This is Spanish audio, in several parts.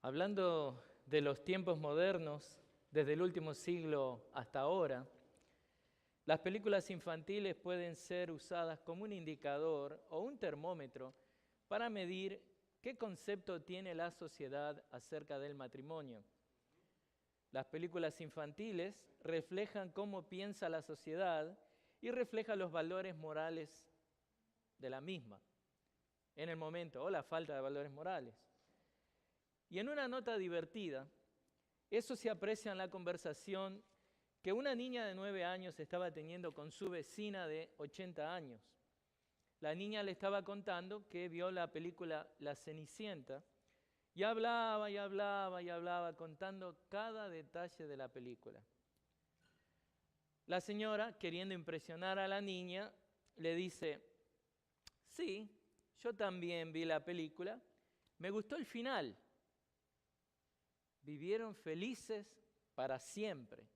Hablando de los tiempos modernos, desde el último siglo hasta ahora, las películas infantiles pueden ser usadas como un indicador o un termómetro para medir qué concepto tiene la sociedad acerca del matrimonio. Las películas infantiles reflejan cómo piensa la sociedad y reflejan los valores morales de la misma en el momento, o la falta de valores morales. Y en una nota divertida, eso se aprecia en la conversación que una niña de 9 años estaba teniendo con su vecina de 80 años. La niña le estaba contando que vio la película La Cenicienta y hablaba y hablaba y hablaba contando cada detalle de la película. La señora, queriendo impresionar a la niña, le dice: sí, yo también vi la película, me gustó el final. Vivieron felices para siempre.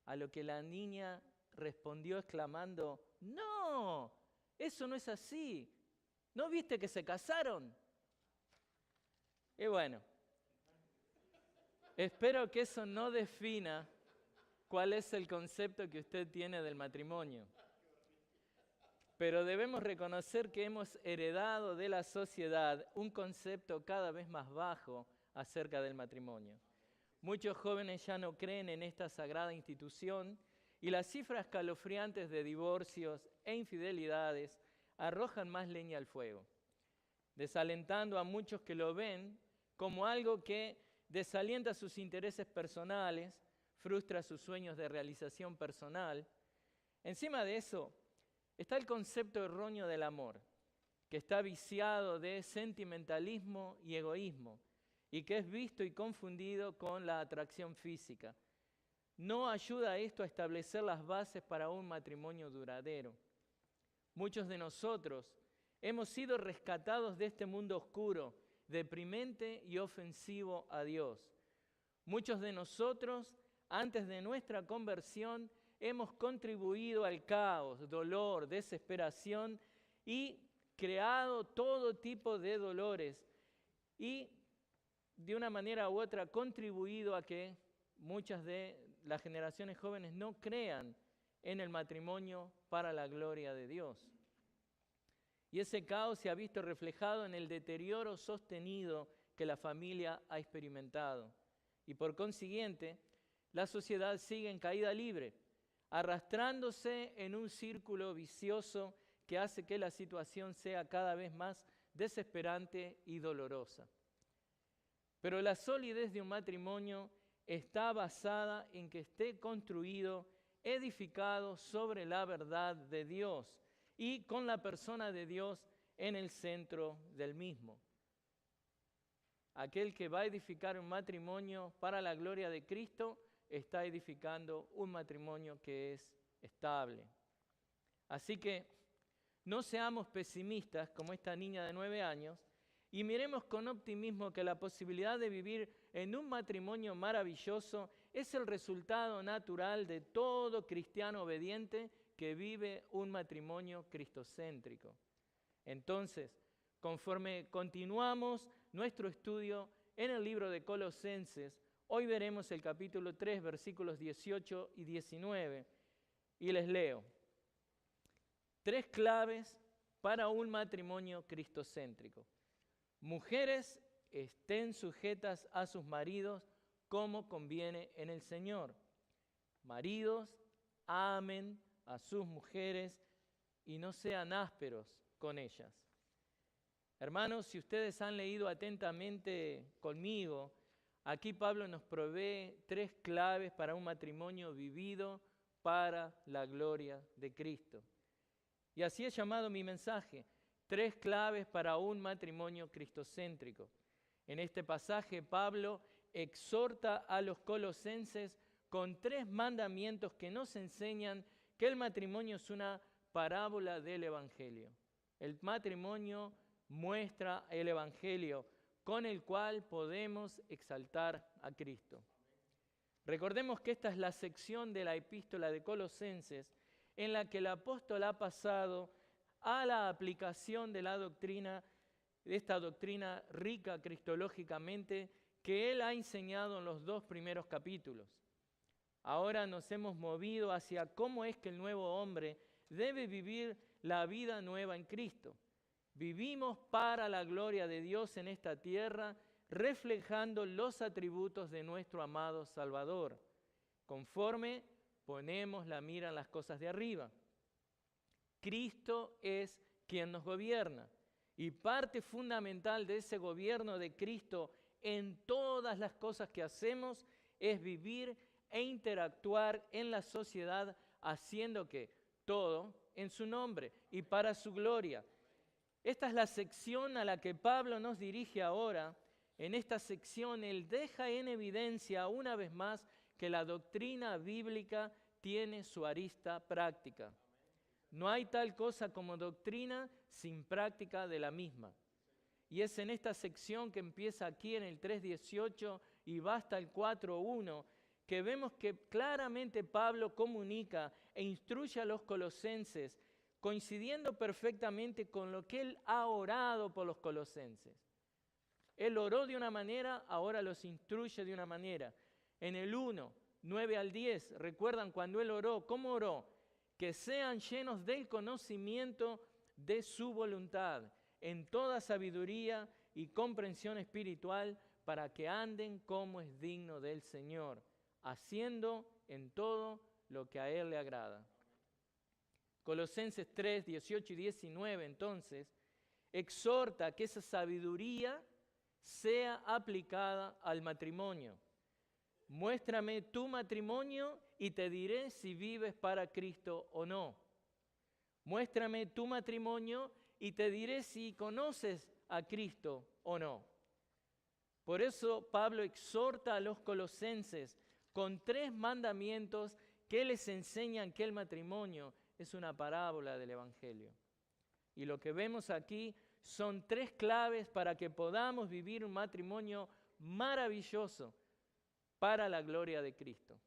A lo que la niña respondió exclamando: no, eso no es así. ¿No viste que se casaron? Y bueno, espero que eso no defina cuál es el concepto que usted tiene del matrimonio. Pero debemos reconocer que hemos heredado de la sociedad un concepto cada vez más bajo acerca del matrimonio. Muchos jóvenes ya no creen en esta sagrada institución y las cifras escalofriantes de divorcios e infidelidades arrojan más leña al fuego, desalentando a muchos que lo ven como algo que desalienta sus intereses personales, frustra sus sueños de realización personal. Encima de eso está el concepto erróneo del amor, que está viciado de sentimentalismo y egoísmo, y que es visto y confundido con la atracción física. No ayuda esto a establecer las bases para un matrimonio duradero. Muchos de nosotros hemos sido rescatados de este mundo oscuro, deprimente y ofensivo a Dios. Muchos de nosotros, antes de nuestra conversión, hemos contribuido al caos, dolor, desesperación y creado todo tipo de dolores y de una manera u otra contribuido a que muchas de las generaciones jóvenes no crean en el matrimonio para la gloria de Dios. Y ese caos se ha visto reflejado en el deterioro sostenido que la familia ha experimentado. Y por consiguiente, la sociedad sigue en caída libre, arrastrándose en un círculo vicioso que hace que la situación sea cada vez más desesperante y dolorosa. Pero la solidez de un matrimonio está basada en que esté construido, edificado sobre la verdad de Dios y con la persona de Dios en el centro del mismo. Aquel que va a edificar un matrimonio para la gloria de Cristo está edificando un matrimonio que es estable. Así que no seamos pesimistas como esta niña de 9 años y miremos con optimismo que la posibilidad de vivir en un matrimonio maravilloso es el resultado natural de todo cristiano obediente que vive un matrimonio cristocéntrico. Entonces, conforme continuamos nuestro estudio en el libro de Colosenses, hoy veremos el capítulo 3, versículos 18 y 19, y les leo: 3 claves para un matrimonio cristocéntrico. Mujeres, estén sujetas a sus maridos como conviene en el Señor. Maridos, amen a sus mujeres y no sean ásperos con ellas. Hermanos, si ustedes han leído atentamente conmigo, aquí Pablo nos provee 3 claves para un matrimonio vivido para la gloria de Cristo. Y así he llamado mi mensaje: 3 claves para un matrimonio cristocéntrico. En este pasaje, Pablo exhorta a los colosenses con 3 mandamientos que nos enseñan que el matrimonio es una parábola del Evangelio. El matrimonio muestra el Evangelio con el cual podemos exaltar a Cristo. Recordemos que esta es la sección de la epístola de Colosenses en la que el apóstol ha pasado a la aplicación de la doctrina esta doctrina rica cristológicamente que él ha enseñado en los 2 primeros capítulos. Ahora nos hemos movido hacia cómo es que el nuevo hombre debe vivir la vida nueva en Cristo. Vivimos para la gloria de Dios en esta tierra, reflejando los atributos de nuestro amado Salvador, conforme ponemos la mira en las cosas de arriba. Cristo es quien nos gobierna, y parte fundamental de ese gobierno de Cristo en todas las cosas que hacemos es vivir e interactuar en la sociedad haciendo que todo en su nombre y para su gloria. Esta es la sección a la que Pablo nos dirige ahora. En esta sección él deja en evidencia una vez más que la doctrina bíblica tiene su arista práctica. No hay tal cosa como doctrina sin práctica de la misma. Y es en esta sección que empieza aquí en el 3:18 y va hasta el 4:1 que vemos que claramente Pablo comunica e instruye a los colosenses, coincidiendo perfectamente con lo que él ha orado por los colosenses. Él oró de una manera, ahora los instruye de una manera. En el 1, 9 al 10, ¿recuerdan cuando él oró? ¿Cómo oró? Que sean llenos del conocimiento de su voluntad, en toda sabiduría y comprensión espiritual, para que anden como es digno del Señor, haciendo en todo lo que a Él le agrada. Colosenses 3, 18 y 19, entonces, exhorta que esa sabiduría sea aplicada al matrimonio. Muéstrame tu matrimonio y te diré si vives para Cristo o no. Muéstrame tu matrimonio y te diré si conoces a Cristo o no. Por eso Pablo exhorta a los colosenses con 3 mandamientos que les enseñan que el matrimonio es una parábola del Evangelio. Y lo que vemos aquí son 3 claves para que podamos vivir un matrimonio maravilloso para la gloria de Cristo.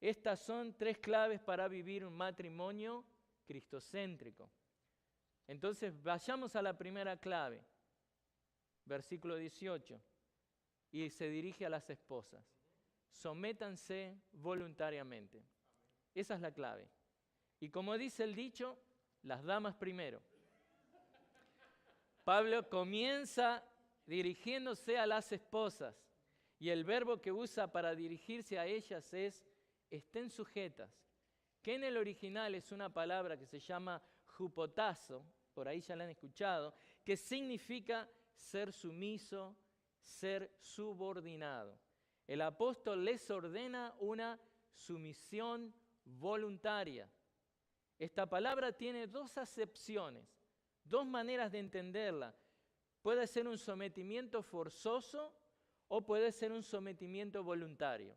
Estas son 3 claves para vivir un matrimonio cristocéntrico. Entonces vayamos a la primera clave, versículo 18, y se dirige a las esposas. Sométanse voluntariamente. Esa es la clave. Y como dice el dicho, las damas primero. Pablo comienza dirigiéndose a las esposas y el verbo que usa para dirigirse a ellas es estén sujetas, que en el original es una palabra que se llama hupotazo, por ahí ya la han escuchado, que significa ser sumiso, ser subordinado. El apóstol les ordena una sumisión voluntaria. Esta palabra tiene 2 acepciones, 2 maneras de entenderla. Puede ser un sometimiento forzoso o puede ser un sometimiento voluntario.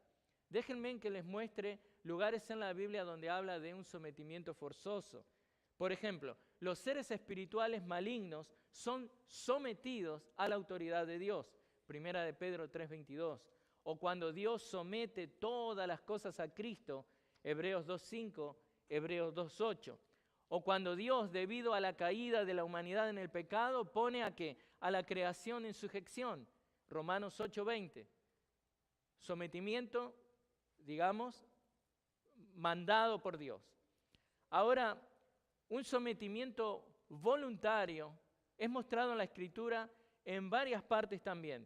Déjenme que les muestre lugares en la Biblia donde habla de un sometimiento forzoso. Por ejemplo, los seres espirituales malignos son sometidos a la autoridad de Dios. Primera de Pedro 3:22. O cuando Dios somete todas las cosas a Cristo, Hebreos 2:5, Hebreos 2:8. O cuando Dios, debido a la caída de la humanidad en el pecado, pone ¿a qué? A la creación en sujeción. Romanos 8:20. Sometimiento, digamos, mandado por Dios. Ahora, un sometimiento voluntario es mostrado en la Escritura en varias partes también.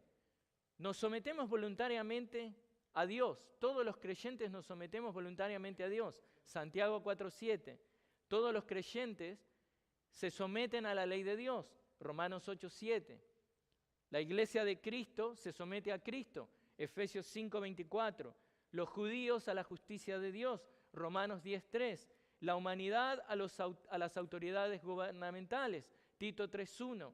Nos sometemos voluntariamente a Dios. Todos los creyentes nos sometemos voluntariamente a Dios. Santiago 4:7. Todos los creyentes se someten a la ley de Dios. Romanos 8:7. La iglesia de Cristo se somete a Cristo. Efesios 5:24. Los judíos a la justicia de Dios. Romanos 10:3. La humanidad a las autoridades gubernamentales. Tito 3:1.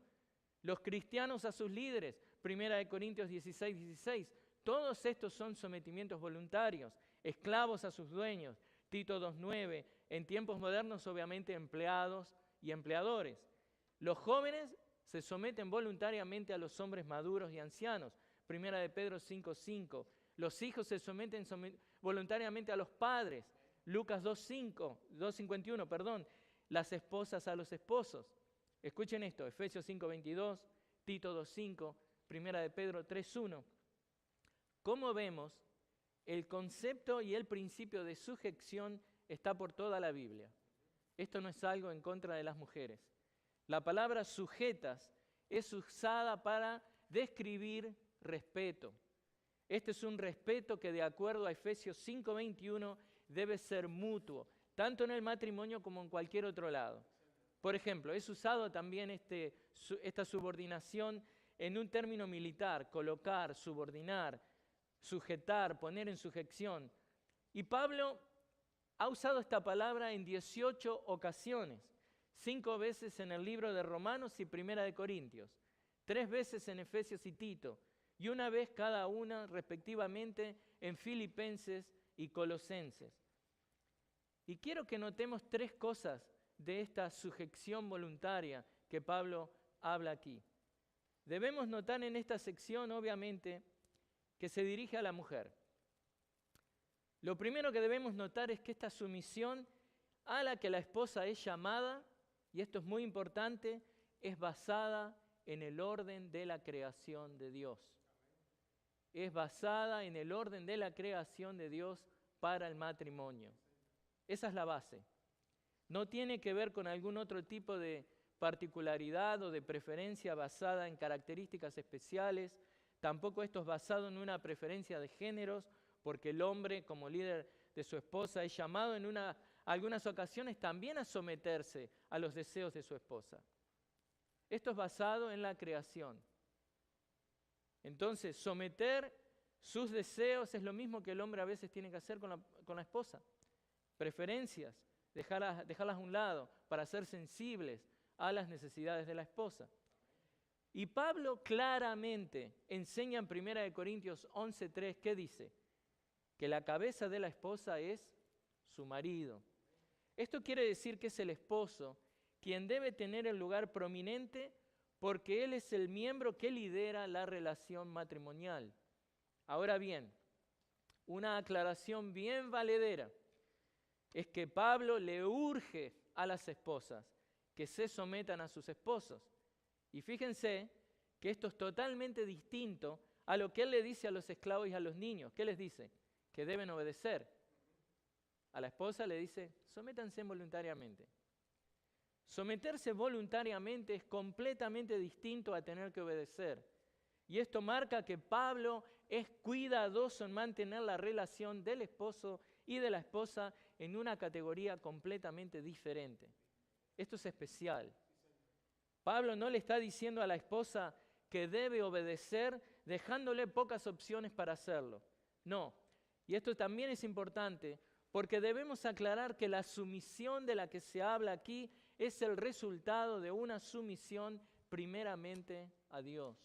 Los cristianos a sus líderes. Primera de Corintios 16:16. Todos estos son sometimientos voluntarios. Esclavos a sus dueños. Tito 2:9. En tiempos modernos, obviamente, empleados y empleadores. Los jóvenes se someten voluntariamente a los hombres maduros y ancianos. Primera de Pedro 5:5. Los hijos se someten voluntariamente a los padres. Lucas 2:51. Las esposas a los esposos. Escuchen esto, Efesios 5:22, Tito 2:5, Primera de Pedro 3:1. Como vemos, el concepto y el principio de sujeción está por toda la Biblia. Esto no es algo en contra de las mujeres. La palabra sujetas es usada para describir respeto. Este es un respeto que, de acuerdo a Efesios 5:21, debe ser mutuo, tanto en el matrimonio como en cualquier otro lado. Por ejemplo, es usado también esta subordinación en un término militar: colocar, subordinar, sujetar, poner en sujeción. Y Pablo ha usado esta palabra en 18 ocasiones, 5 veces en el libro de Romanos y Primera de Corintios, 3 veces en Efesios y Tito, y una vez cada una respectivamente en Filipenses y Colosenses. Y quiero que notemos 3 cosas de esta sujeción voluntaria que Pablo habla aquí. Debemos notar en esta sección, obviamente, que se dirige a la mujer. Lo primero que debemos notar es que esta sumisión a la que la esposa es llamada, y esto es muy importante, es basada en el orden de la creación de Dios. Es basada en el orden de la creación de Dios para el matrimonio. Esa es la base. No tiene que ver con algún otro tipo de particularidad o de preferencia basada en características especiales. Tampoco esto es basado en una preferencia de géneros, porque el hombre, como líder de su esposa, es llamado en algunas ocasiones también a someterse a los deseos de su esposa. Esto es basado en la creación. Entonces, someter sus deseos es lo mismo que el hombre a veces tiene que hacer con la esposa. Preferencias, dejarlas a un lado para ser sensibles a las necesidades de la esposa. Y Pablo claramente enseña en 1 Corintios 11:3, ¿qué dice? Que la cabeza de la esposa es su marido. Esto quiere decir que es el esposo quien debe tener el lugar prominente, porque él es el miembro que lidera la relación matrimonial. Ahora bien, una aclaración bien valedera es que Pablo le urge a las esposas que se sometan a sus esposos. Y fíjense que esto es totalmente distinto a lo que él le dice a los esclavos y a los niños. ¿Qué les dice? Que deben obedecer. A la esposa le dice, sométanse voluntariamente. Someterse voluntariamente es completamente distinto a tener que obedecer. Y esto marca que Pablo es cuidadoso en mantener la relación del esposo y de la esposa en una categoría completamente diferente. Esto es especial. Pablo no le está diciendo a la esposa que debe obedecer dejándole pocas opciones para hacerlo. No. Y esto también es importante porque debemos aclarar que la sumisión de la que se habla aquí es el resultado de una sumisión primeramente a Dios.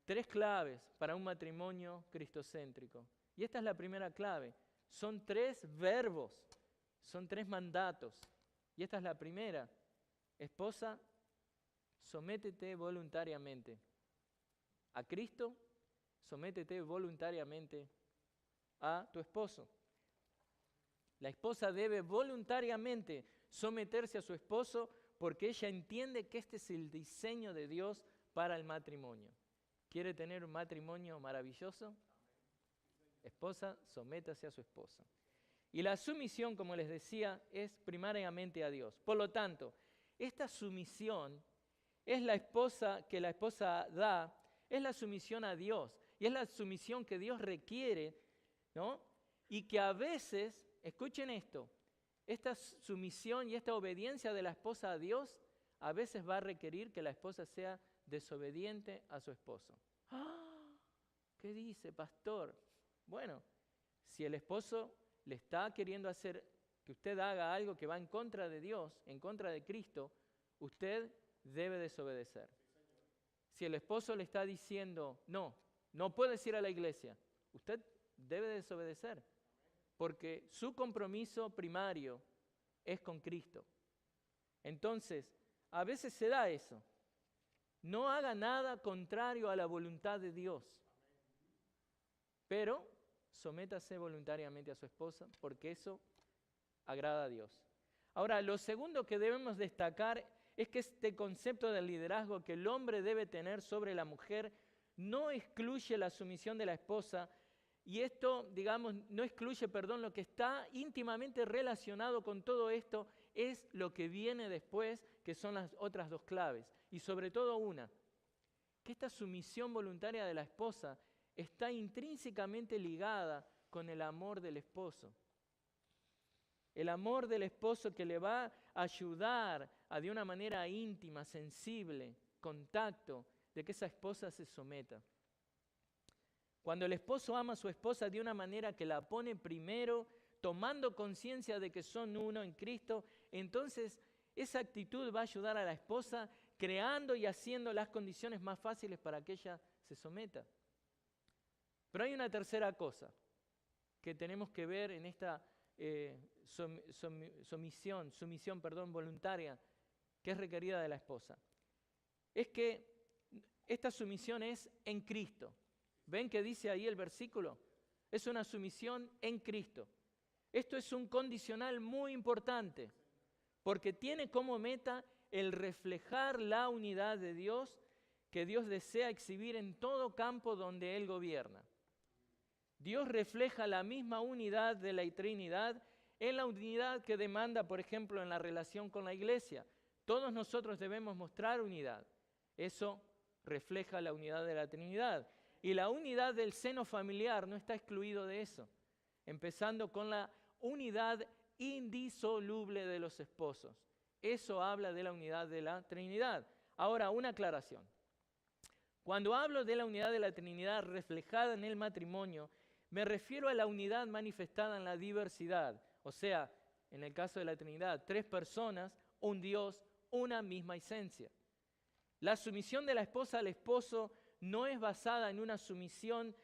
3 claves para un matrimonio cristocéntrico. Y esta es la primera clave. Son 3 verbos, son 3 mandatos. Y esta es la primera. Esposa, sométete voluntariamente a Cristo, sométete voluntariamente a tu esposo. La esposa debe voluntariamente someterse a su esposo porque ella entiende que este es el diseño de Dios para el matrimonio. ¿Quiere tener un matrimonio maravilloso? Esposa, sométase a su esposo. Y la sumisión, como les decía, es primariamente a Dios. Por lo tanto, esta sumisión es la esposa que la esposa da, es la sumisión a Dios. Y es la sumisión que Dios requiere, ¿no? Y que a veces, escuchen esto, esta sumisión y esta obediencia de la esposa a Dios, a veces va a requerir que la esposa sea desobediente a su esposo. ¡Ah! ¿Qué dice, pastor? Bueno, si el esposo le está queriendo hacer que usted haga algo que va en contra de Dios, en contra de Cristo, usted debe desobedecer. Si el esposo le está diciendo, no puedes ir a la iglesia, usted debe desobedecer, porque su compromiso primario es con Cristo. Entonces, a veces se da eso. No haga nada contrario a la voluntad de Dios, pero sométase voluntariamente a su esposa, porque eso agrada a Dios. Ahora, lo segundo que debemos destacar es que este concepto del liderazgo que el hombre debe tener sobre la mujer no excluye la sumisión de la esposa, y esto, digamos, no excluye, lo que está íntimamente relacionado con todo esto es lo que viene después, que son las otras dos claves. Y sobre todo una, que esta sumisión voluntaria de la esposa está intrínsecamente ligada con el amor del esposo. El amor del esposo que le va a ayudar a de una manera íntima, sensible, contacto, de que esa esposa se someta. Cuando el esposo ama a su esposa de una manera que la pone primero, tomando conciencia de que son uno en Cristo, entonces esa actitud va a ayudar a la esposa creando y haciendo las condiciones más fáciles para que ella se someta. Pero hay una tercera cosa que tenemos que ver en esta sumisión voluntaria que es requerida de la esposa. Es que esta sumisión es en Cristo. ¿Ven que dice ahí el versículo? Es una sumisión en Cristo. Esto es un condicional muy importante, porque tiene como meta el reflejar la unidad de Dios que Dios desea exhibir en todo campo donde Él gobierna. Dios refleja la misma unidad de la Trinidad en la unidad que demanda, por ejemplo, en la relación con la iglesia. Todos nosotros debemos mostrar unidad. Eso refleja la unidad de la Trinidad. Y la unidad del seno familiar no está excluido de eso, empezando con la unidad indisoluble de los esposos. Eso habla de la unidad de la Trinidad. Ahora, una aclaración. Cuando hablo de la unidad de la Trinidad reflejada en el matrimonio, me refiero a la unidad manifestada en la diversidad. O sea, en el caso de la Trinidad, 3 personas, un Dios, una misma esencia. La sumisión de la esposa al esposo no es basada en una sumisión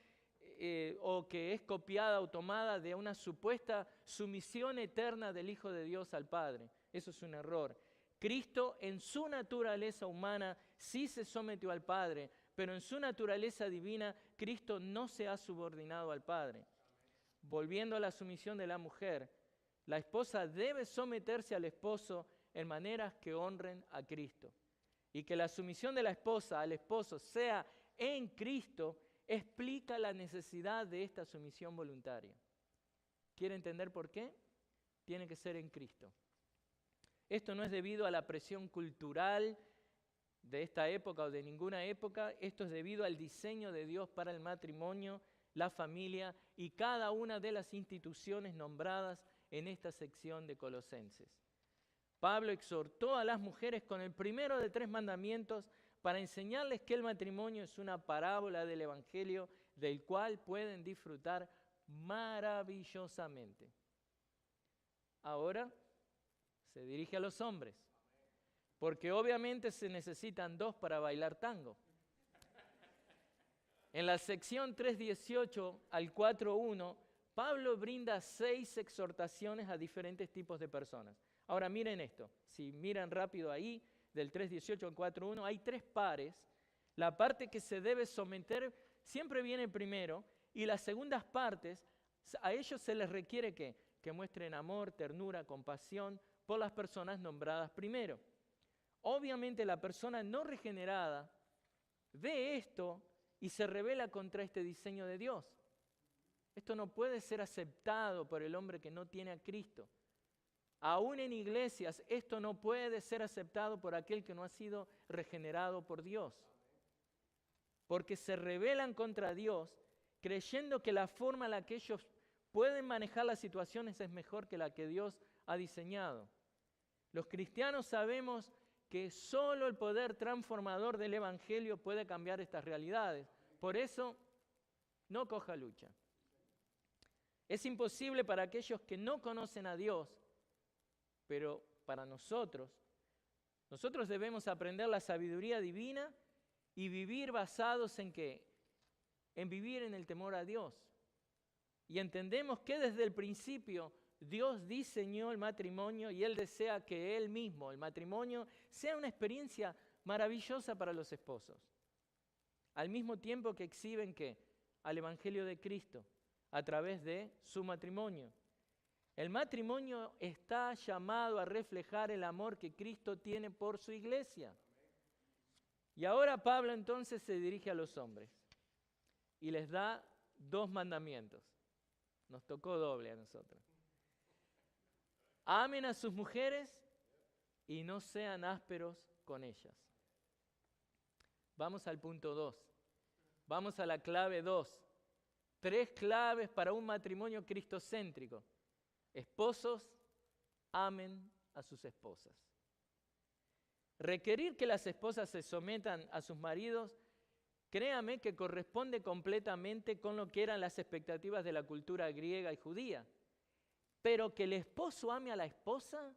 o que es copiada o tomada de una supuesta sumisión eterna del Hijo de Dios al Padre. Eso es un error. Cristo en su naturaleza humana sí se sometió al Padre, pero en su naturaleza divina Cristo no se ha subordinado al Padre. Volviendo a la sumisión de la mujer, la esposa debe someterse al esposo en maneras que honren a Cristo. Y que la sumisión de la esposa al esposo sea en Cristo explica la necesidad de esta sumisión voluntaria. ¿Quiere entender por qué? Tiene que ser en Cristo. Esto no es debido a la presión cultural de esta época o de ninguna época. Esto es debido al diseño de Dios para el matrimonio, la familia y cada una de las instituciones nombradas en esta sección de Colosenses. Pablo exhortó a las mujeres con el primero de 3 mandamientos para enseñarles que el matrimonio es una parábola del Evangelio del cual pueden disfrutar maravillosamente. Ahora se dirige a los hombres, porque obviamente se necesitan 2 para bailar tango. En la sección 3:18 al 4:1, Pablo brinda 6 exhortaciones a diferentes tipos de personas. Ahora miren esto, si miran rápido ahí, del 3:18 al 4:1, hay 3 pares. La parte que se debe someter siempre viene primero, y las segundas partes, a ellos se les requiere que muestren amor, ternura, compasión por las personas nombradas primero. Obviamente la persona no regenerada ve esto y se rebela contra este diseño de Dios. Esto no puede ser aceptado por el hombre que no tiene a Cristo. Aún en iglesias, esto no puede ser aceptado por aquel que no ha sido regenerado por Dios. Porque se rebelan contra Dios, creyendo que la forma en la que ellos pueden manejar las situaciones es mejor que la que Dios ha diseñado. Los cristianos sabemos que solo el poder transformador del Evangelio puede cambiar estas realidades. Por eso, no coja lucha. Es imposible para aquellos que no conocen a Dios, pero para nosotros debemos aprender la sabiduría divina y vivir basados ¿en qué? En vivir en el temor a Dios. Y entendemos que desde el principio Dios diseñó el matrimonio y Él desea que Él mismo, el matrimonio, sea una experiencia maravillosa para los esposos. Al mismo tiempo que exhiben ¿qué? Al Evangelio de Cristo a través de su matrimonio. El matrimonio está llamado a reflejar el amor que Cristo tiene por su iglesia. Y ahora Pablo entonces se dirige a los hombres y les da 2 mandamientos. Nos tocó doble a nosotros. Amen a sus mujeres y no sean ásperos con ellas. Vamos al punto 2. Vamos a la clave 2. 3 claves para un matrimonio cristocéntrico. Esposos, amen a sus esposas. Requerir que las esposas se sometan a sus maridos, créame que corresponde completamente con lo que eran las expectativas de la cultura griega y judía. Pero que el esposo ame a la esposa,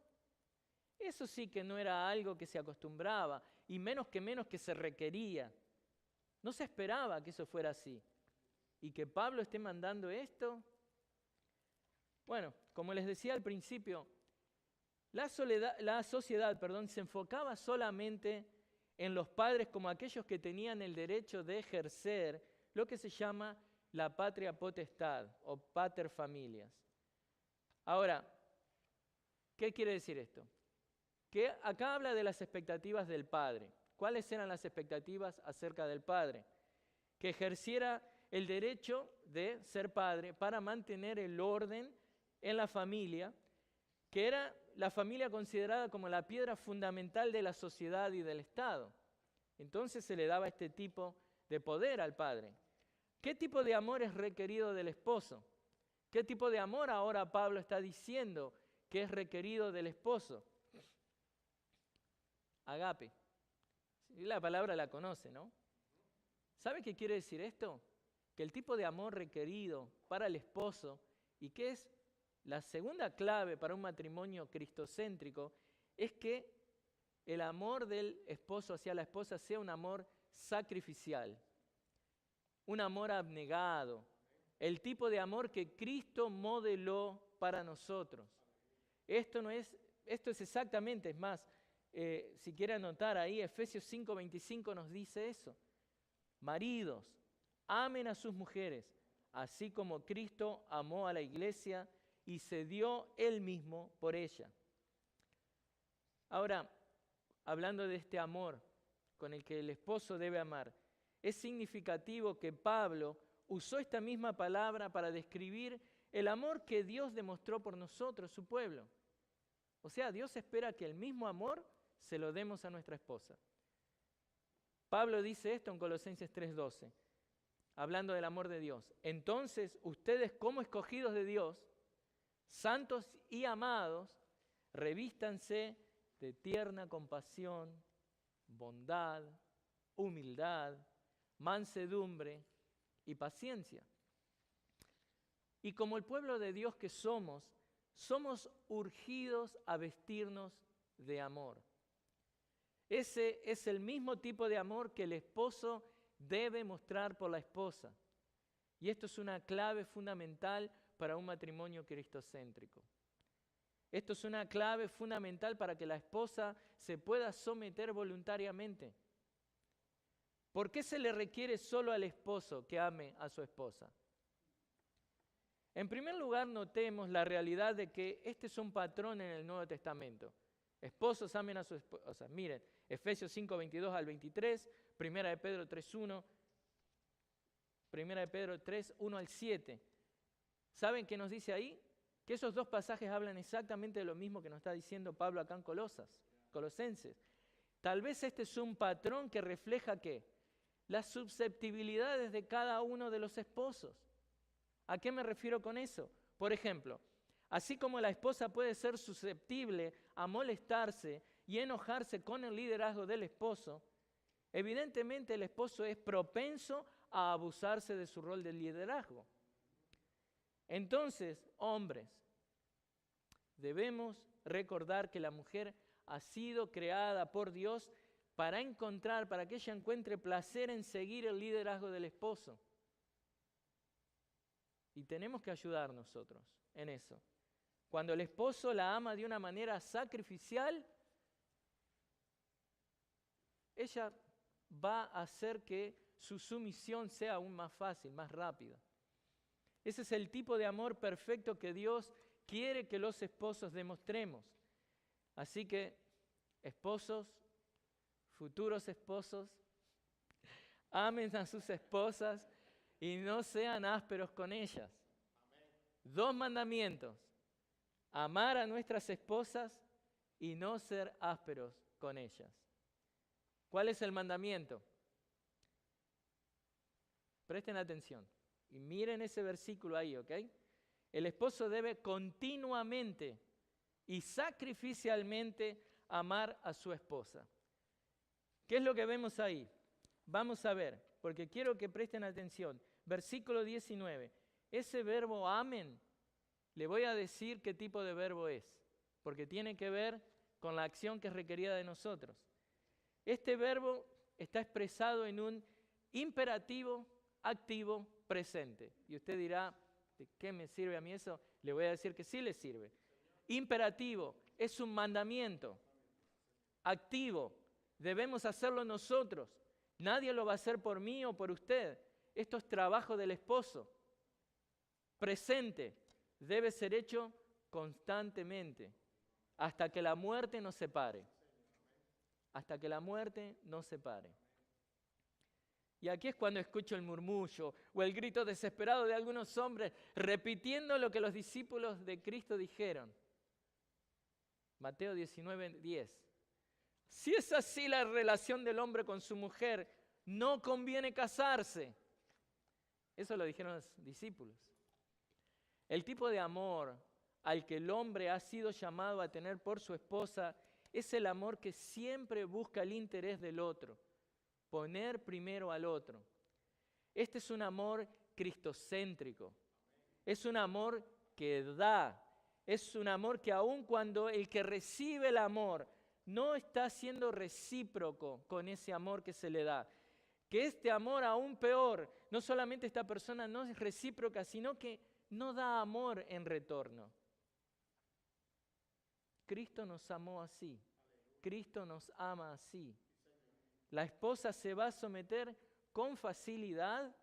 eso sí que no era algo que se acostumbraba, y menos que se requería. No se esperaba que eso fuera así. Y que Pablo esté mandando esto. Bueno, como les decía al principio, la sociedad se enfocaba solamente en los padres como aquellos que tenían el derecho de ejercer lo que se llama la patria potestad o pater familias. Ahora, ¿qué quiere decir esto? Que acá habla de las expectativas del padre. ¿Cuáles eran las expectativas acerca del padre? Que ejerciera el derecho de ser padre para mantener el orden en la familia, que era la familia considerada como la piedra fundamental de la sociedad y del Estado. Entonces se le daba este tipo de poder al padre. ¿Qué tipo de amor es requerido del esposo? ¿Qué tipo de amor ahora Pablo está diciendo que es requerido del esposo? Agape. La palabra la conoce, ¿no? ¿Sabe qué quiere decir esto? Que el tipo de amor requerido para el esposo, y que es la segunda clave para un matrimonio cristocéntrico, es que el amor del esposo hacia la esposa sea un amor sacrificial, un amor abnegado, el tipo de amor que Cristo modeló para nosotros. Esto es exactamente, es más, si quiere anotar ahí, Efesios 5:25 nos dice eso. Maridos, amen a sus mujeres, así como Cristo amó a la iglesia y se dio Él mismo por ella. Ahora, hablando de este amor con el que el esposo debe amar, es significativo que Pablo usó esta misma palabra para describir el amor que Dios demostró por nosotros, su pueblo. O sea, Dios espera que el mismo amor se lo demos a nuestra esposa. Pablo dice esto en Colosenses 3:12, hablando del amor de Dios. Entonces, ustedes como escogidos de Dios, santos y amados, revístanse de tierna compasión, bondad, humildad, mansedumbre y paciencia. Y como el pueblo de Dios que somos urgidos a vestirnos de amor. Ese es el mismo tipo de amor que el esposo debe mostrar por la esposa. Y esto es una clave fundamental para un matrimonio cristocéntrico. Esto es una clave fundamental para que la esposa se pueda someter voluntariamente. ¿Por qué se le requiere solo al esposo que ame a su esposa? En primer lugar, notemos la realidad de que este es un patrón en el Nuevo Testamento. Esposos amen a su esposa. Miren, Efesios 5:22 al 23, 1 de Pedro 3:1, 1 de Pedro 3:1 al 7. ¿Saben qué nos dice ahí? Que esos 2 pasajes hablan exactamente de lo mismo que nos está diciendo Pablo acá en Colosenses. Tal vez este es un patrón que refleja ¿qué? Las susceptibilidades de cada uno de los esposos. ¿A qué me refiero con eso? Por ejemplo, así como la esposa puede ser susceptible a molestarse y enojarse con el liderazgo del esposo, evidentemente el esposo es propenso a abusarse de su rol de liderazgo. Entonces, hombres, debemos recordar que la mujer ha sido creada por Dios para que ella encuentre placer en seguir el liderazgo del esposo. Y tenemos que ayudar nosotros en eso. Cuando el esposo la ama de una manera sacrificial, ella va a hacer que su sumisión sea aún más fácil, más rápida. Ese es el tipo de amor perfecto que Dios quiere que los esposos demostremos. Así que, esposos, futuros esposos, amen a sus esposas y no sean ásperos con ellas. 2 mandamientos: amar a nuestras esposas y no ser ásperos con ellas. ¿Cuál es el mandamiento? Presten atención y miren ese versículo ahí, ¿ok? El esposo debe continuamente y sacrificialmente amar a su esposa. ¿Qué es lo que vemos ahí? Vamos a ver, porque quiero que presten atención. Versículo 19. Ese verbo amen, le voy a decir qué tipo de verbo es, porque tiene que ver con la acción que es requerida de nosotros. Este verbo está expresado en un imperativo activo presente. Y usted dirá, ¿de qué me sirve a mí eso? Le voy a decir que sí le sirve. Imperativo es un mandamiento. Activo, debemos hacerlo nosotros. Nadie lo va a hacer por mí o por usted. Esto es trabajo del esposo. Presente, debe ser hecho constantemente, hasta que la muerte nos separe. Hasta que la muerte nos separe. Y aquí es cuando escucho el murmullo o el grito desesperado de algunos hombres repitiendo lo que los discípulos de Cristo dijeron. Mateo 19:10. Si es así la relación del hombre con su mujer, no conviene casarse. Eso lo dijeron los discípulos. El tipo de amor al que el hombre ha sido llamado a tener por su esposa es el amor que siempre busca el interés del otro, poner primero al otro. Este es un amor cristocéntrico, es un amor que da, es un amor que aun cuando el que recibe el amor no está siendo recíproco con ese amor que se le da, que este amor aún peor, no solamente esta persona no es recíproca, sino que no da amor en retorno. Cristo nos amó así, Cristo nos ama así. La esposa se va a someter con facilidad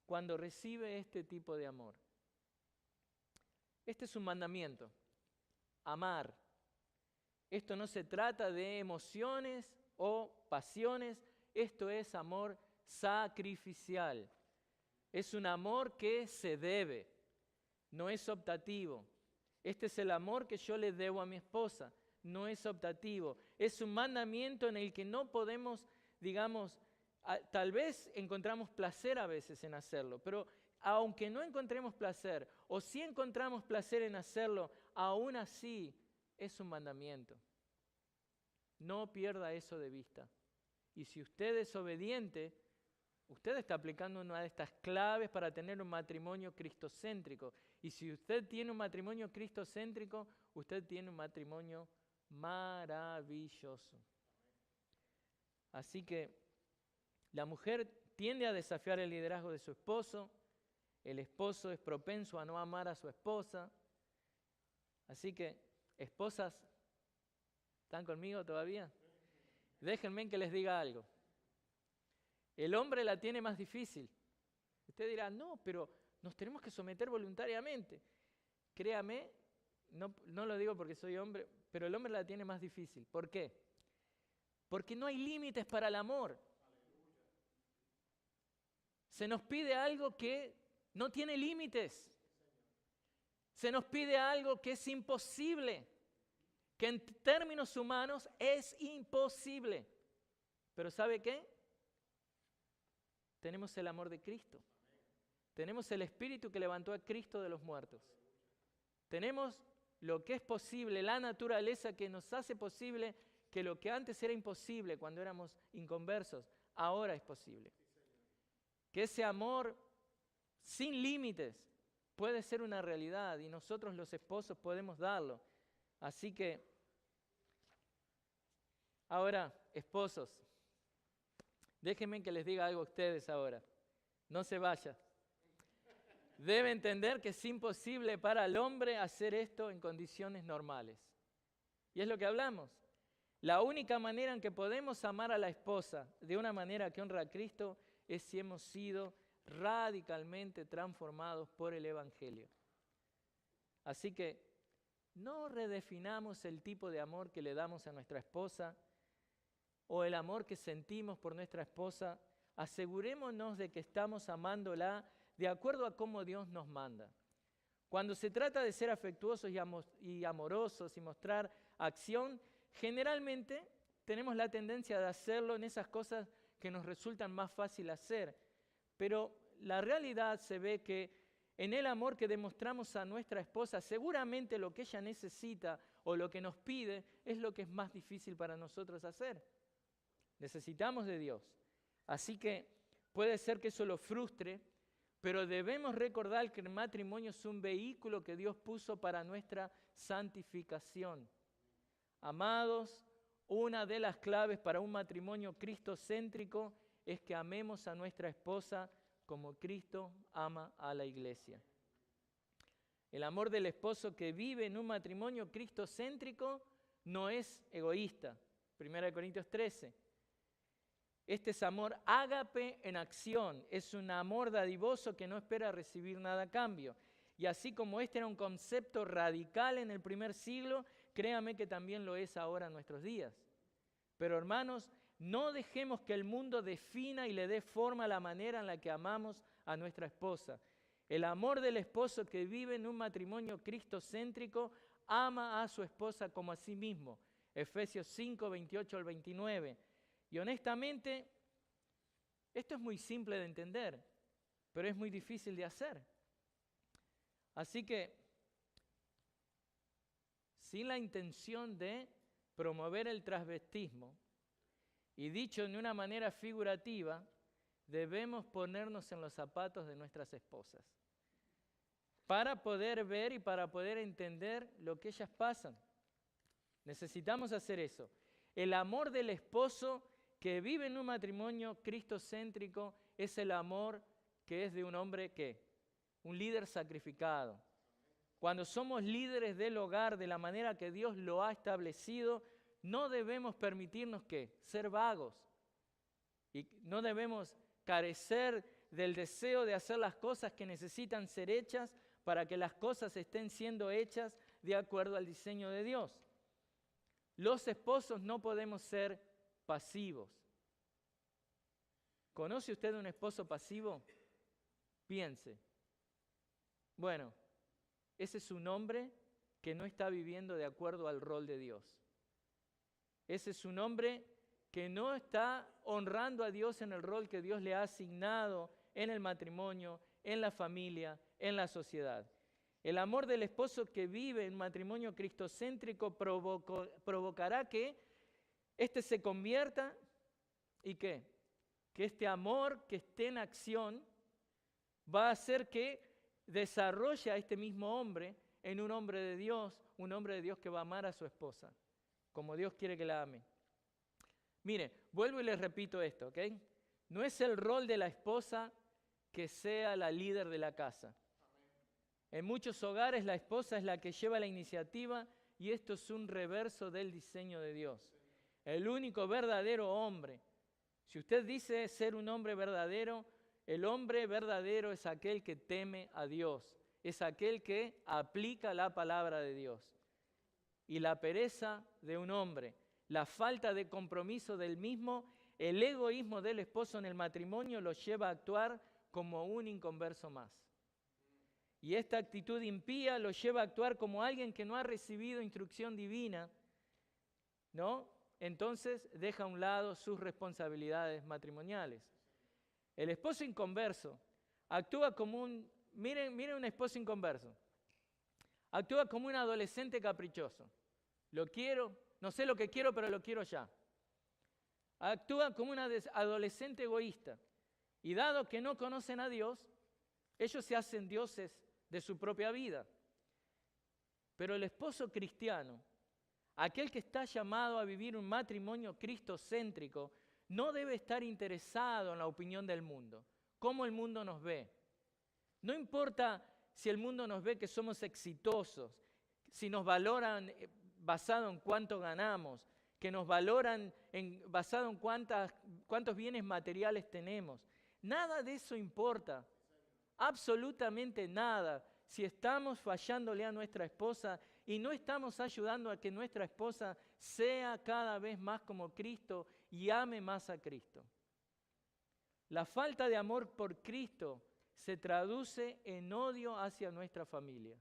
cuando recibe este tipo de amor. Este es un mandamiento, amar. Esto no se trata de emociones o pasiones, esto es amor sacrificial. Es un amor que se debe, no es optativo. Este es el amor que yo le debo a mi esposa, no es optativo. Es un mandamiento en el que no podemos, digamos, tal vez encontramos placer a veces en hacerlo, pero aunque no encontremos placer, o si encontramos placer en hacerlo, aún así es un mandamiento. No pierda eso de vista. Y si usted es obediente, usted está aplicando una de estas claves para tener un matrimonio cristocéntrico. Y si usted tiene un matrimonio cristocéntrico, usted tiene un matrimonio maravilloso. Así que la mujer tiende a desafiar el liderazgo de su esposo. El esposo es propenso a no amar a su esposa. Así que, esposas, ¿están conmigo todavía? Déjenme que les diga algo. El hombre la tiene más difícil. Usted dirá, no, pero nos tenemos que someter voluntariamente. Créame, no lo digo porque soy hombre, pero el hombre la tiene más difícil. ¿Por qué? Porque no hay límites para el amor. Se nos pide algo que no tiene límites. Se nos pide algo que es imposible, que en términos humanos es imposible. Pero ¿sabe qué? Tenemos el amor de Cristo. Tenemos el Espíritu que levantó a Cristo de los muertos. Tenemos lo que es posible, la naturaleza que nos hace posible que lo que antes era imposible cuando éramos inconversos, ahora es posible. Que ese amor sin límites puede ser una realidad y nosotros los esposos podemos darlo. Así que, ahora, esposos, déjenme que les diga algo a ustedes ahora. No se vayan. Debe entender que es imposible para el hombre hacer esto en condiciones normales. Y es lo que hablamos. La única manera en que podemos amar a la esposa de una manera que honra a Cristo es si hemos sido radicalmente transformados por el Evangelio. Así que no redefinamos el tipo de amor que le damos a nuestra esposa o el amor que sentimos por nuestra esposa. Asegurémonos de que estamos amándola de acuerdo a cómo Dios nos manda. Cuando se trata de ser afectuosos y amorosos y mostrar acción, generalmente tenemos la tendencia de hacerlo en esas cosas que nos resultan más fácil hacer. Pero la realidad se ve que en el amor que demostramos a nuestra esposa, seguramente lo que ella necesita o lo que nos pide es lo que es más difícil para nosotros hacer. Necesitamos de Dios. Así que puede ser que eso lo frustre, pero debemos recordar que el matrimonio es un vehículo que Dios puso para nuestra santificación. Amados, una de las claves para un matrimonio cristocéntrico es que amemos a nuestra esposa como Cristo ama a la iglesia. El amor del esposo que vive en un matrimonio cristocéntrico no es egoísta. 1 Corintios 13. Este es amor ágape en acción, es un amor dadivoso que no espera recibir nada a cambio. Y así como este era un concepto radical en el primer siglo, créame que también lo es ahora en nuestros días. Pero hermanos, no dejemos que el mundo defina y le dé forma a la manera en la que amamos a nuestra esposa. El amor del esposo que vive en un matrimonio cristocéntrico ama a su esposa como a sí mismo. Efesios 5, 28 al 29. Y honestamente, esto es muy simple de entender, pero es muy difícil de hacer. Así que, sin la intención de promover el transvestismo, y dicho de una manera figurativa, debemos ponernos en los zapatos de nuestras esposas para poder ver y para poder entender lo que ellas pasan. Necesitamos hacer eso. El amor del esposo que vive en un matrimonio cristocéntrico es el amor que es de un hombre que, un líder sacrificado. Cuando somos líderes del hogar de la manera que Dios lo ha establecido, no debemos permitirnos ser vagos. Y no debemos carecer del deseo de hacer las cosas que necesitan ser hechas para que las cosas estén siendo hechas de acuerdo al diseño de Dios. Los esposos no podemos ser pasivos. ¿Conoce usted un esposo pasivo? Piense. Bueno, ese es un hombre que no está viviendo de acuerdo al rol de Dios. Ese es un hombre que no está honrando a Dios en el rol que Dios le ha asignado en el matrimonio, en la familia, en la sociedad. El amor del esposo que vive en matrimonio cristocéntrico provocará que éste se convierta y que este amor que esté en acción va a hacer que desarrolle a este mismo hombre en un hombre de Dios que va a amar a su esposa, como Dios quiere que la ame. Mire, vuelvo y les repito esto, ¿ok? No es el rol de la esposa que sea la líder de la casa. En muchos hogares la esposa es la que lleva la iniciativa y esto es un reverso del diseño de Dios. El único verdadero hombre, si usted dice ser un hombre verdadero, el hombre verdadero es aquel que teme a Dios, es aquel que aplica la palabra de Dios. Y la pereza de un hombre, la falta de compromiso del mismo, el egoísmo del esposo en el matrimonio lo lleva a actuar como un inconverso más. Y esta actitud impía lo lleva a actuar como alguien que no ha recibido instrucción divina, ¿no? Entonces deja a un lado sus responsabilidades matrimoniales. El esposo inconverso actúa como miren un esposo inconverso, actúa como un adolescente caprichoso. Lo quiero, no sé lo que quiero, pero lo quiero ya. Actúa como un adolescente egoísta. Y dado que no conocen a Dios, ellos se hacen dioses de su propia vida. Pero el esposo cristiano, aquel que está llamado a vivir un matrimonio cristocéntrico, no debe estar interesado en la opinión del mundo, cómo el mundo nos ve. No importa si el mundo nos ve que somos exitosos, si nos valoran basado en cuánto ganamos, que nos valoran basado en cuántos bienes materiales tenemos. Nada de eso importa, absolutamente nada, si estamos fallándole a nuestra esposa y no estamos ayudando a que nuestra esposa sea cada vez más como Cristo y ame más a Cristo. La falta de amor por Cristo se traduce en odio hacia nuestra familia.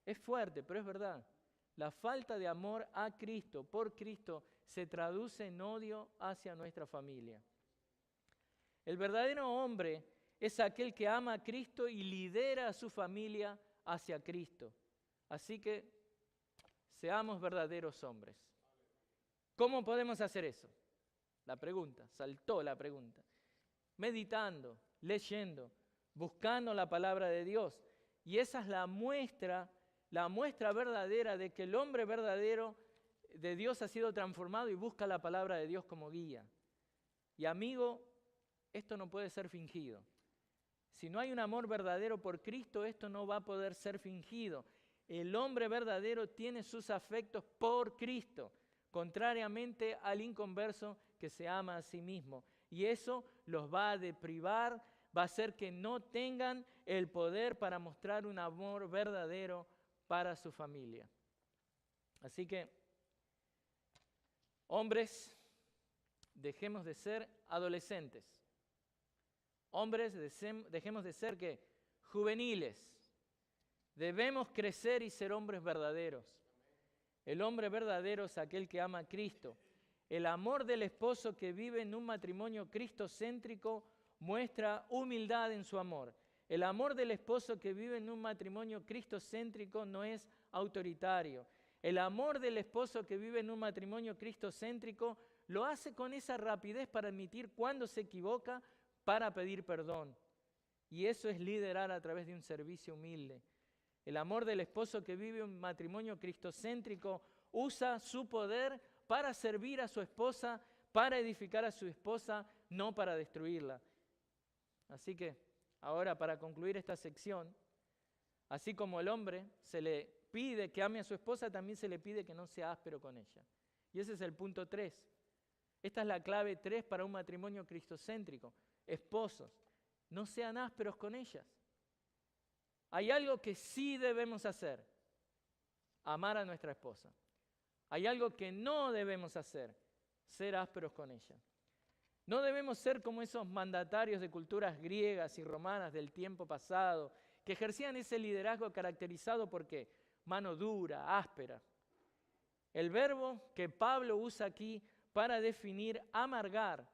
Es fuerte, pero es verdad. La falta de amor a Cristo, por Cristo, se traduce en odio hacia nuestra familia. El verdadero hombre es aquel que ama a Cristo y lidera a su familia hacia Cristo. Así que seamos verdaderos hombres. ¿Cómo podemos hacer eso? La pregunta, saltó la pregunta. Meditando, leyendo, buscando la palabra de Dios. Y esa es la muestra verdadera de que el hombre verdadero de Dios ha sido transformado y busca la palabra de Dios como guía. Y amigo, esto no puede ser fingido. Si no hay un amor verdadero por Cristo, esto no va a poder ser fingido. El hombre verdadero tiene sus afectos por Cristo, contrariamente al inconverso que se ama a sí mismo. Y eso los va a deprivar, va a hacer que no tengan el poder para mostrar un amor verdadero para su familia. Así que, hombres, dejemos de ser adolescentes. Hombres, dejemos de ser ¿qué? Juveniles. Debemos crecer y ser hombres verdaderos. El hombre verdadero es aquel que ama a Cristo. El amor del esposo que vive en un matrimonio cristocéntrico muestra humildad en su amor. El amor del esposo que vive en un matrimonio cristocéntrico no es autoritario. El amor del esposo que vive en un matrimonio cristocéntrico lo hace con esa rapidez para admitir cuando se equivoca, para pedir perdón. Y eso es liderar a través de un servicio humilde. El amor del esposo que vive un matrimonio cristocéntrico usa su poder para servir a su esposa, para edificar a su esposa, no para destruirla. Así que, ahora para concluir esta sección, así como el hombre se le pide que ame a su esposa, también se le pide que no sea áspero con ella. Y ese es el punto 3. Esta es la clave 3 para un matrimonio cristocéntrico. Esposos, no sean ásperos con ellas. Hay algo que sí debemos hacer, amar a nuestra esposa. Hay algo que no debemos hacer, ser ásperos con ella. No debemos ser como esos mandatarios de culturas griegas y romanas del tiempo pasado, que ejercían ese liderazgo caracterizado por ¿qué? Mano dura, áspera. El verbo que Pablo usa aquí para definir amargar,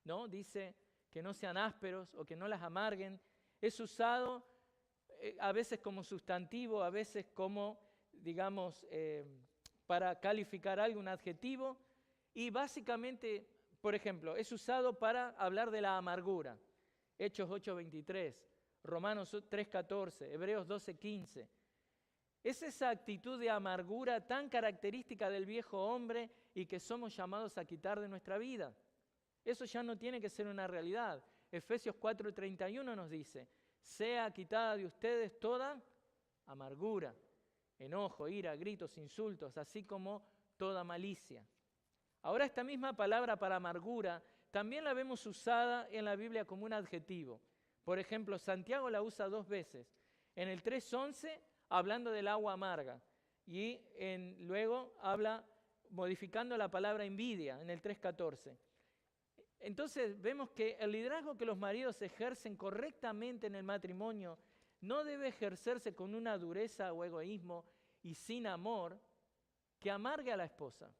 ¿no? Dice que no sean ásperos o que no las amarguen. Es usado a veces como sustantivo, a veces como, digamos, para calificar algo, un adjetivo. Y básicamente, por ejemplo, es usado para hablar de la amargura. Hechos 8:23, Romanos 3:14, Hebreos 12:15. Es esa actitud de amargura tan característica del viejo hombre y que somos llamados a quitar de nuestra vida. Eso ya no tiene que ser una realidad. Efesios 4:31 nos dice, sea quitada de ustedes toda amargura, enojo, ira, gritos, insultos, así como toda malicia. Ahora esta misma palabra para amargura también la vemos usada en la Biblia como un adjetivo. Por ejemplo, Santiago la usa 2 veces. En el 3:11 hablando del agua amarga y luego habla modificando la palabra envidia en el 3:14. Entonces vemos que el liderazgo que los maridos ejercen correctamente en el matrimonio no debe ejercerse con una dureza o egoísmo y sin amor que amargue a la esposa.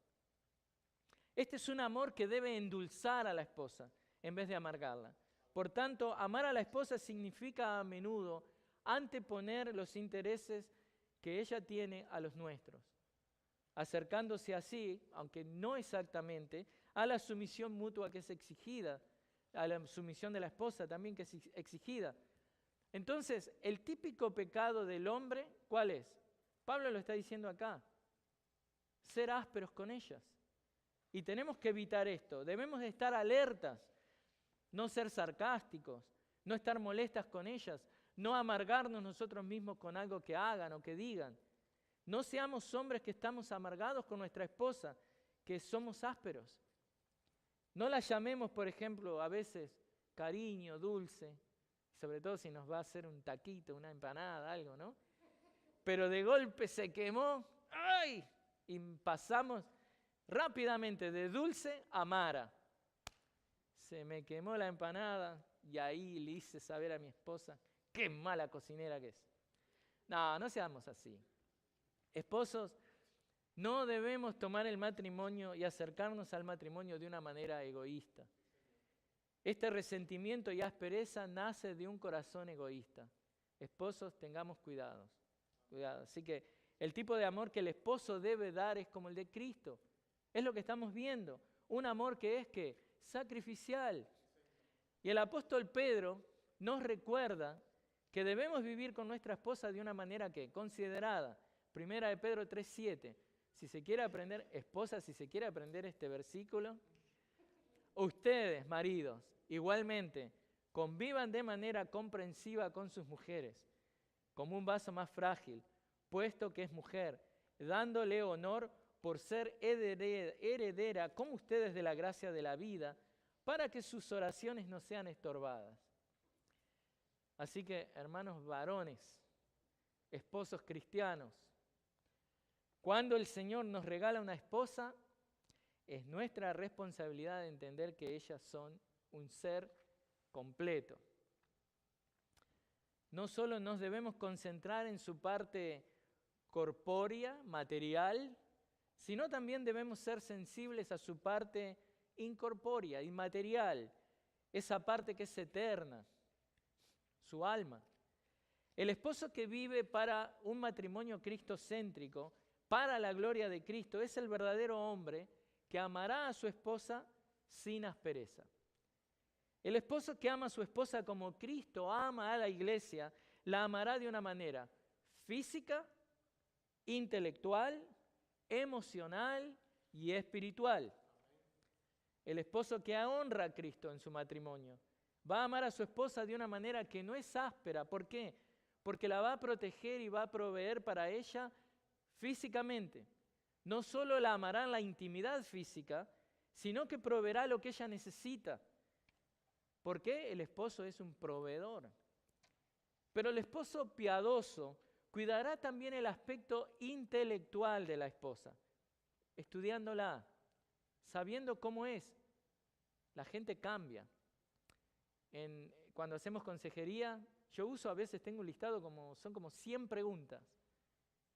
Este es un amor que debe endulzar a la esposa en vez de amargarla. Por tanto, amar a la esposa significa a menudo anteponer los intereses que ella tiene a los nuestros, acercándose así, aunque no exactamente, a la sumisión mutua que es exigida, a la sumisión de la esposa también que es exigida. Entonces, el típico pecado del hombre, ¿cuál es? Pablo lo está diciendo acá, ser ásperos con ellas. Y tenemos que evitar esto, debemos de estar alertas, no ser sarcásticos, no estar molestas con ellas, no amargarnos nosotros mismos con algo que hagan o que digan. No seamos hombres que estamos amargados con nuestra esposa, que somos ásperos. No la llamemos, por ejemplo, a veces cariño, dulce, sobre todo si nos va a hacer un taquito, una empanada, algo, ¿no? pero de golpe se quemó. ¡Ay! Y pasamos rápidamente de dulce a amara. Se me quemó la empanada y ahí le hice saber a mi esposa qué mala cocinera que es. No, no seamos así. Esposos, no debemos tomar el matrimonio y acercarnos al matrimonio de una manera egoísta. Este resentimiento y aspereza nace de un corazón egoísta. Esposos, tengamos cuidado. Así que el tipo de amor que el esposo debe dar es como el de Cristo. Es lo que estamos viendo. Un amor que es ¿qué? Sacrificial. Y el apóstol Pedro nos recuerda que debemos vivir con nuestra esposa de una manera ¿qué? Considerada. Primera de Pedro 3:7. Si se quiere aprender, esposa, si se quiere aprender este versículo, ustedes, maridos, igualmente, convivan de manera comprensiva con sus mujeres, como un vaso más frágil, puesto que es mujer, dándole honor por ser heredera, como ustedes, de la gracia de la vida, para que sus oraciones no sean estorbadas. Así que, hermanos varones, esposos cristianos, cuando el Señor nos regala una esposa, es nuestra responsabilidad de entender que ellas son un ser completo. No solo nos debemos concentrar en su parte corpórea, material, sino también debemos ser sensibles a su parte incorpórea, inmaterial, esa parte que es eterna, su alma. El esposo que vive para un matrimonio cristocéntrico, para la gloria de Cristo, es el verdadero hombre que amará a su esposa sin aspereza. El esposo que ama a su esposa como Cristo ama a la iglesia, la amará de una manera física, intelectual, emocional y espiritual. El esposo que honra a Cristo en su matrimonio va a amar a su esposa de una manera que no es áspera. ¿Por qué? Porque la va a proteger y va a proveer para ella físicamente. No solo la amará en la intimidad física, sino que proveerá lo que ella necesita. ¿Por qué? El esposo es un proveedor. Pero el esposo piadoso cuidará también el aspecto intelectual de la esposa, estudiándola, sabiendo cómo es. La gente cambia. Cuando hacemos consejería, yo uso a veces, tengo un listado son como 100 preguntas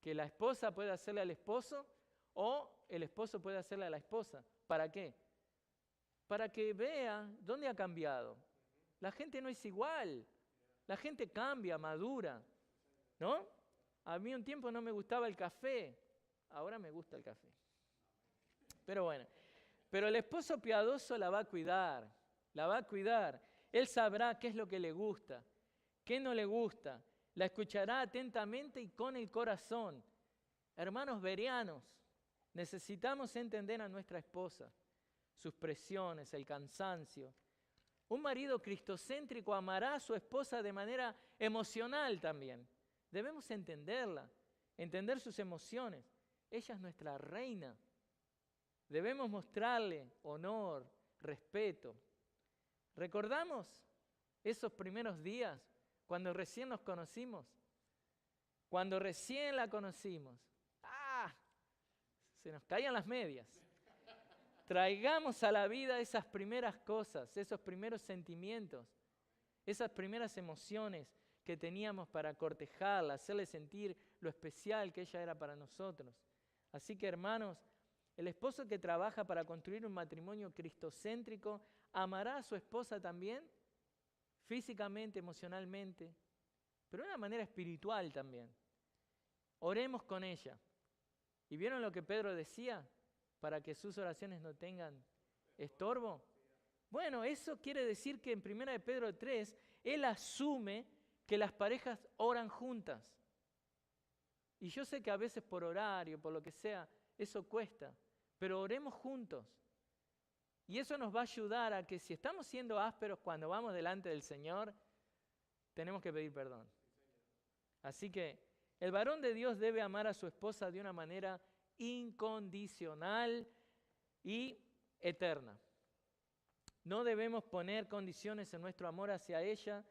que la esposa puede hacerle al esposo o el esposo puede hacerle a la esposa. ¿Para qué? Para que vea dónde ha cambiado. La gente no es igual. La gente cambia, madura, ¿no? A mí un tiempo no me gustaba el café, ahora me gusta el café. Pero bueno, pero el esposo piadoso la va a cuidar, la va a cuidar. Él sabrá qué es lo que le gusta, qué no le gusta. La escuchará atentamente y con el corazón. Hermanos bereanos, necesitamos entender a nuestra esposa, sus presiones, el cansancio. Un marido cristocéntrico amará a su esposa de manera emocional también. Debemos entenderla, entender sus emociones. Ella es nuestra reina. Debemos mostrarle honor, respeto. ¿Recordamos esos primeros días cuando recién nos conocimos? Cuando recién la conocimos. Se nos caían las medias. Traigamos a la vida esas primeras cosas, esos primeros sentimientos, esas primeras emociones que teníamos para cortejarla, hacerle sentir lo especial que ella era para nosotros. Así que, hermanos, el esposo que trabaja para construir un matrimonio cristocéntrico amará a su esposa también, físicamente, emocionalmente, pero de una manera espiritual también. Oremos con ella. ¿Y vieron lo que Pedro decía? Para que sus oraciones no tengan estorbo. Bueno, eso quiere decir que en 1 de Pedro 3, él asume que las parejas oran juntas. Y yo sé que a veces por horario, por lo que sea, eso cuesta, pero oremos juntos. Y eso nos va a ayudar a que si estamos siendo ásperos cuando vamos delante del Señor, tenemos que pedir perdón. Así que el varón de Dios debe amar a su esposa de una manera incondicional y eterna. No debemos poner condiciones en nuestro amor hacia ella,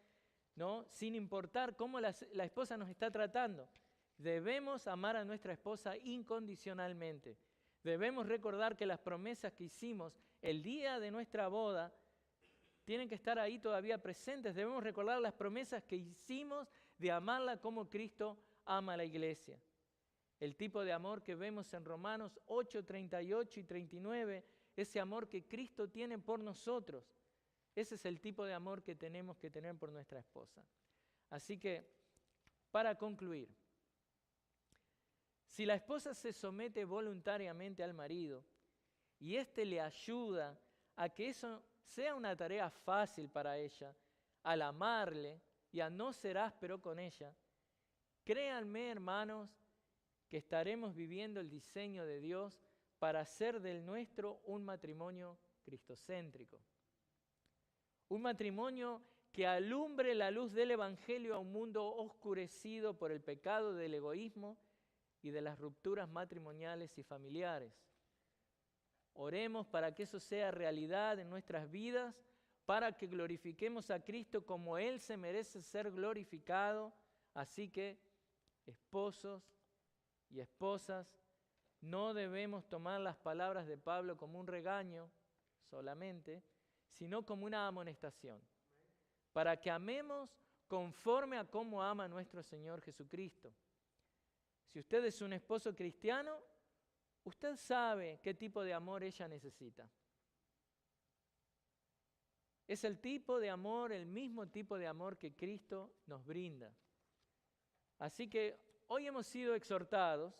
¿no? Sin importar cómo la esposa nos está tratando. Debemos amar a nuestra esposa incondicionalmente. Debemos recordar que las promesas que hicimos el día de nuestra boda tienen que estar ahí todavía presentes. Debemos recordar las promesas que hicimos de amarla como Cristo ama a la iglesia. El tipo de amor que vemos en Romanos 8, 38 y 39, ese amor que Cristo tiene por nosotros. Ese es el tipo de amor que tenemos que tener por nuestra esposa. Así que, para concluir, si la esposa se somete voluntariamente al marido y éste le ayuda a que eso sea una tarea fácil para ella, al amarle y a no ser áspero con ella, créanme, hermanos, que estaremos viviendo el diseño de Dios para hacer del nuestro un matrimonio cristocéntrico. Un matrimonio que alumbre la luz del Evangelio a un mundo oscurecido por el pecado del egoísmo y de las rupturas matrimoniales y familiares. Oremos para que eso sea realidad en nuestras vidas, para que glorifiquemos a Cristo como Él se merece ser glorificado. Así que, esposos y esposas, no debemos tomar las palabras de Pablo como un regaño solamente, sino como una amonestación, para que amemos conforme a cómo ama nuestro Señor Jesucristo. Si usted es un esposo cristiano, usted sabe qué tipo de amor ella necesita. Es el tipo de amor, el mismo tipo de amor que Cristo nos brinda. Así que hoy hemos sido exhortados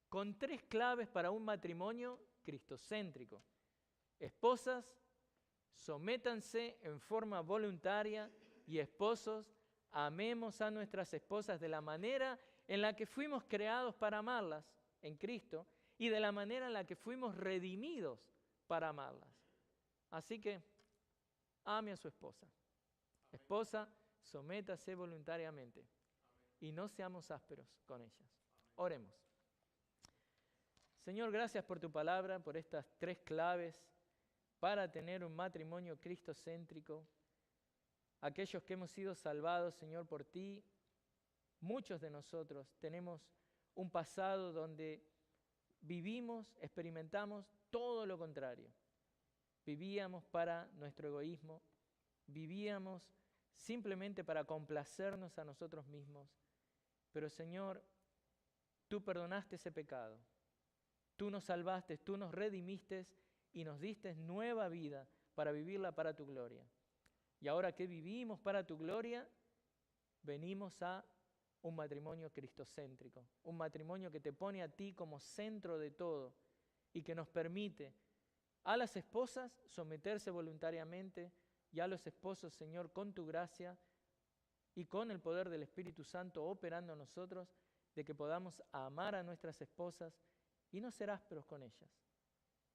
con 3 claves para un matrimonio cristocéntrico. Esposas, sométanse en forma voluntaria, y esposos, amemos a nuestras esposas de la manera en la que fuimos creados para amarlas en Cristo y de la manera en la que fuimos redimidos para amarlas. Así que ame a su esposa. Esposa, sométase voluntariamente y no seamos ásperos con ellas. Oremos. Señor, gracias por tu palabra, por estas 3 claves para tener un matrimonio cristocéntrico. Aquellos que hemos sido salvados, Señor, por ti, muchos de nosotros tenemos un pasado donde vivimos, experimentamos todo lo contrario. Vivíamos para nuestro egoísmo, vivíamos simplemente para complacernos a nosotros mismos. Pero, Señor, tú perdonaste ese pecado. Tú nos salvaste, tú nos redimiste y nos diste nueva vida para vivirla para tu gloria. Y ahora que vivimos para tu gloria, venimos a un matrimonio cristocéntrico, un matrimonio que te pone a ti como centro de todo y que nos permite a las esposas someterse voluntariamente y a los esposos, Señor, con tu gracia y con el poder del Espíritu Santo operando en nosotros, de que podamos amar a nuestras esposas y no ser ásperos con ellas.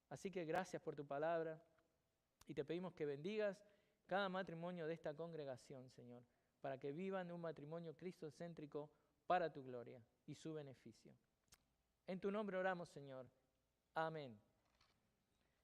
Así que gracias por tu palabra y te pedimos que bendigas cada matrimonio de esta congregación, Señor, para que vivan un matrimonio cristocéntrico para tu gloria y su beneficio. En tu nombre oramos, Señor. Amén.